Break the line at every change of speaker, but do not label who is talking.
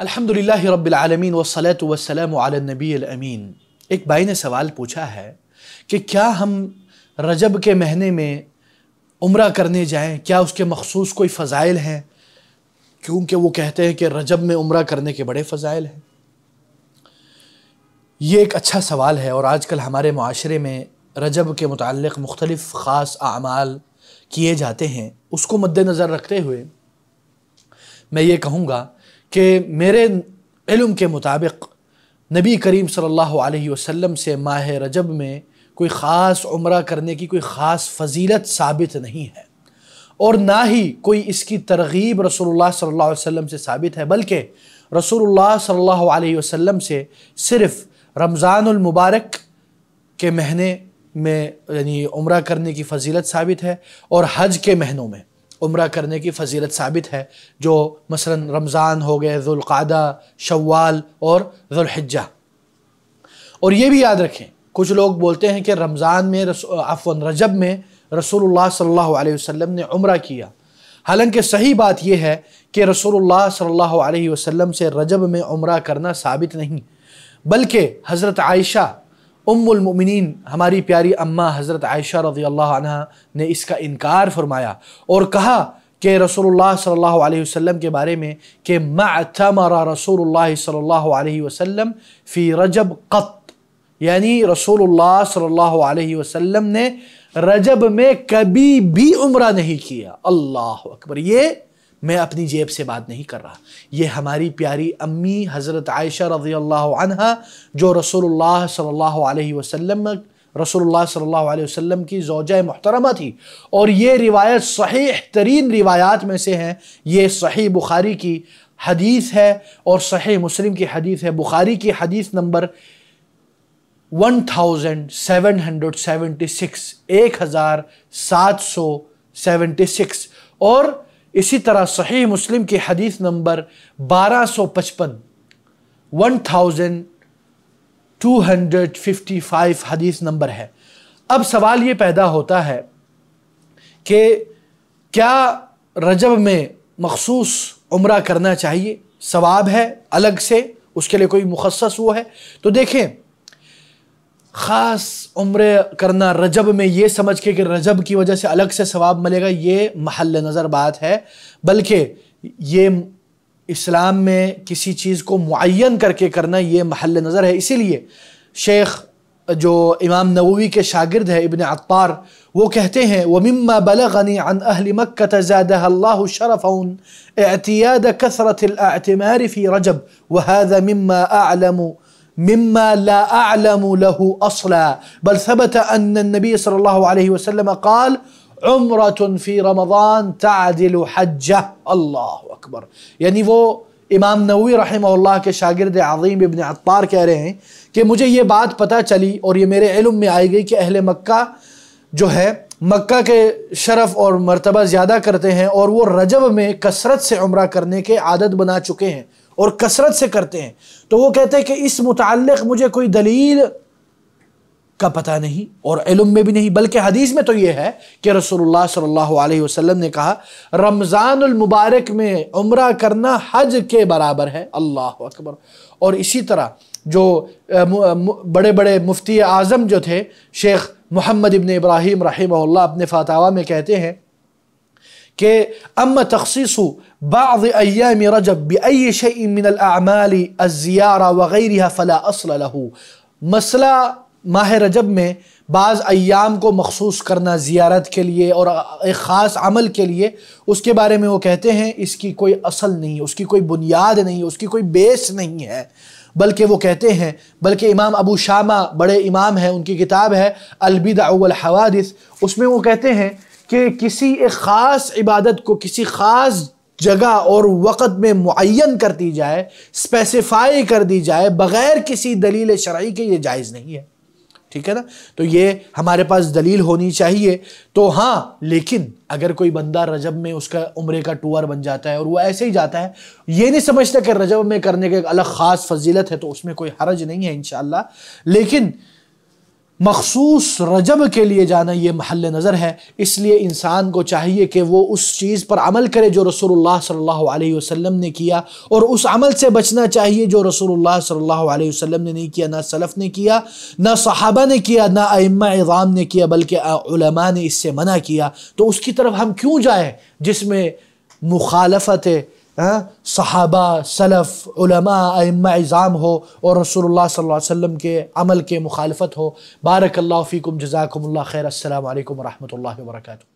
الحمدللہ رب العالمین والصلاة والسلام علی النبی الامین۔ ایک بھائی نے سوال پوچھا ہے کہ کیا ہم رجب کے مہینے میں عمرہ کرنے جائیں، کیا اس کے مخصوص کوئی فضائل ہیں؟ کیونکہ وہ کہتے ہیں کہ رجب میں عمرہ کرنے کے بڑے فضائل ہیں۔ یہ ایک اچھا سوال ہے، اور آج کل ہمارے معاشرے میں رجب کے متعلق مختلف خاص اعمال کیے جاتے ہیں۔ اس کو مد نظر رکھتے ہوئے میں یہ کہوں گا کہ میرے علم کے مطابق نبی کریم صلی اللہ علیہ وسلم سے ماہ رجب میں کوئی خاص عمرہ کرنے کی کوئی خاص فضیلت ثابت نہیں ہے، اور نہ ہی کوئی اس کی ترغیب رسول اللہ صلی اللہ علیہ وسلم سے ثابت ہے، بلکہ رسول اللہ صلی اللہ علیہ وسلم سے صرف رمضان المبارک کے مہینے میں یعنی عمرہ کرنے کی فضیلت ثابت ہے، اور حج کے مہینوں میں عمرہ کرنے کی فضیلت ثابت ہے، جو مثلا رمضان ہو گئے، ذوالقعدہ، شوال اور ذوالحجہ۔ اور یہ بھی یاد رکھیں، کچھ لوگ بولتے ہیں کہ رمضان میں رجب میں رسول اللہ صلی اللہ علیہ وسلم نے عمرہ کیا، حالانکہ صحیح بات یہ ہے کہ رسول اللہ صلی اللہ علیہ وسلم سے رجب میں عمرہ کرنا ثابت نہیں، بلکہ حضرت عائشہ ام المؤمنین، ہماری پیاری اماں حضرت عائشہ رضی اللہ عنہ نے اس کا انکار فرمایا اور کہا کہ رسول اللہ صلی اللہ علیہ وسلم کے بارے میں کہ ما اعتمر رسول اللہ صلی اللہ علیہ وسلم فی رجب قط، یعنی رسول اللہ صلی اللہ علیہ وسلم نے رجب میں کبھی بھی عمرہ نہیں کیا۔ اللہ اکبر! یہ میں اپنی جیب سے بات نہیں کر رہا، یہ ہماری پیاری امی حضرت عائشہ رضی اللہ عنہ، جو رسول اللہ صلی اللہ علیہ وسلم کی زوجہ محترمہ تھی، اور یہ روایت صحیح ترین روایات میں سے ہیں۔ یہ صحیح بخاری کی حدیث ہے اور صحیح مسلم کی حدیث ہے۔ بخاری کی حدیث نمبر 1776 اور اسی طرح صحیح مسلم کی حدیث نمبر 1255 حدیث نمبر ہے۔ اب سوال یہ پیدا ہوتا ہے کہ کیا رجب میں مخصوص عمرہ کرنا چاہیے؟ ثواب ہے الگ سے، اس کے لیے کوئی مخصص وہ ہے؟ تو دیکھیں، خاص عمرے کرنا رجب میں یہ سمجھ کے کہ رجب کی وجہ سے الگ سے ثواب ملے گا، یہ محل نظر بات ہے، بلکہ یہ اسلام میں کسی چیز کو معین کر کے کرنا یہ محل نظر ہے۔ اسی لیے شیخ جو امام نووی کے شاگرد ہے ابن عطار، وہ کہتے ہیں وَمِمَّا بَلَغَنِي عَنْ أَهْلِ مَكَّةَ زَادَهَا اللَّهُ شَرَفًا اعْتِيَادَ كَثْرَةِ الْاعْتِمَارِ فِي رَجَب وَهَذَا مما لا أعلم له أصلا بل ثبت أن النبي صلى الله عليه وسلم قال عمرة في رمضان تعدل حجة۔ اللہ اکبر! یعنی وہ امام نووی رحمہ اللہ کے شاگرد عظیم ابن عطار کہہ رہے ہیں کہ مجھے یہ بات پتہ چلی اور یہ میرے علم میں آئی گئی کہ اہل مکہ جو ہے مکہ کے شرف اور مرتبہ زیادہ کرتے ہیں، اور وہ رجب میں کثرت سے عمرہ کرنے کے عادت بنا چکے ہیں اور کثرت سے کرتے ہیں۔ تو وہ کہتے ہیں کہ اس متعلق مجھے کوئی دلیل کا پتہ نہیں اور علم میں بھی نہیں، بلکہ حدیث میں تو یہ ہے کہ رسول اللہ صلی اللہ علیہ وسلم نے کہا رمضان المبارک میں عمرہ کرنا حج کے برابر ہے۔ اللہ اکبر! اور اسی طرح جو بڑے بڑے مفتی اعظم جو تھے شیخ محمد ابن ابراہیم رحمہ اللہ اپنے فتاویٰ میں کہتے ہیں کہ اما تخصیص بعض ایام رجب بأي شيء من الاعمال الزیارہ وغیرها فلا اصل له۔ مسئلہ ماہ رجب میں بعض ایام کو مخصوص کرنا زیارت کے لیے اور ایک خاص عمل کے لیے، اس کے بارے میں وہ کہتے ہیں اس کی کوئی اصل نہیں، اس کی کوئی بنیاد نہیں، اس کی کوئی بیس نہیں ہے، بلکہ وہ کہتے ہیں، بلکہ امام ابو شامہ بڑے امام ہیں، ان کی کتاب ہے البدع والحوادث، اس میں وہ کہتے ہیں کہ کسی ایک خاص عبادت کو کسی خاص جگہ اور وقت میں معین کر دی جائے، اسپیسیفائی کر دی جائے بغیر کسی دلیل شرعی کے، یہ جائز نہیں ہے۔ ٹھیک ہے نا؟ تو یہ ہمارے پاس دلیل ہونی چاہیے۔ تو ہاں، لیکن اگر کوئی بندہ رجب میں اس کا عمرے کا ٹور بن جاتا ہے اور وہ ایسے ہی جاتا ہے، یہ نہیں سمجھتا کہ رجب میں کرنے کے ایک الگ خاص فضیلت ہے، تو اس میں کوئی حرج نہیں ہے انشاءاللہ۔ لیکن مخصوص رجب کے لیے جانا یہ محل نظر ہے، اس لیے انسان کو چاہیے کہ وہ اس چیز پر عمل کرے جو رسول اللہ صلی اللہ علیہ وسلم نے کیا، اور اس عمل سے بچنا چاہیے جو رسول اللہ صلی اللہ علیہ وسلم نے نہیں کیا، نہ سلف نے کیا، نہ صحابہ نے کیا، نہ ائمہ عظام نے کیا، بلکہ علماء نے اس سے منع کیا۔ تو اس کی طرف ہم کیوں جائیں جس میں مخالفت صحابہ، سلف، علماء، ائمہ عظام ہو اور رسول اللہ صلی اللہ علیہ وسلم کے عمل کے مخالفت ہو۔ بارک اللہ فیکم، جزاکم اللہ خیر، السلام علیکم ورحمۃ اللہ وبرکاتہ۔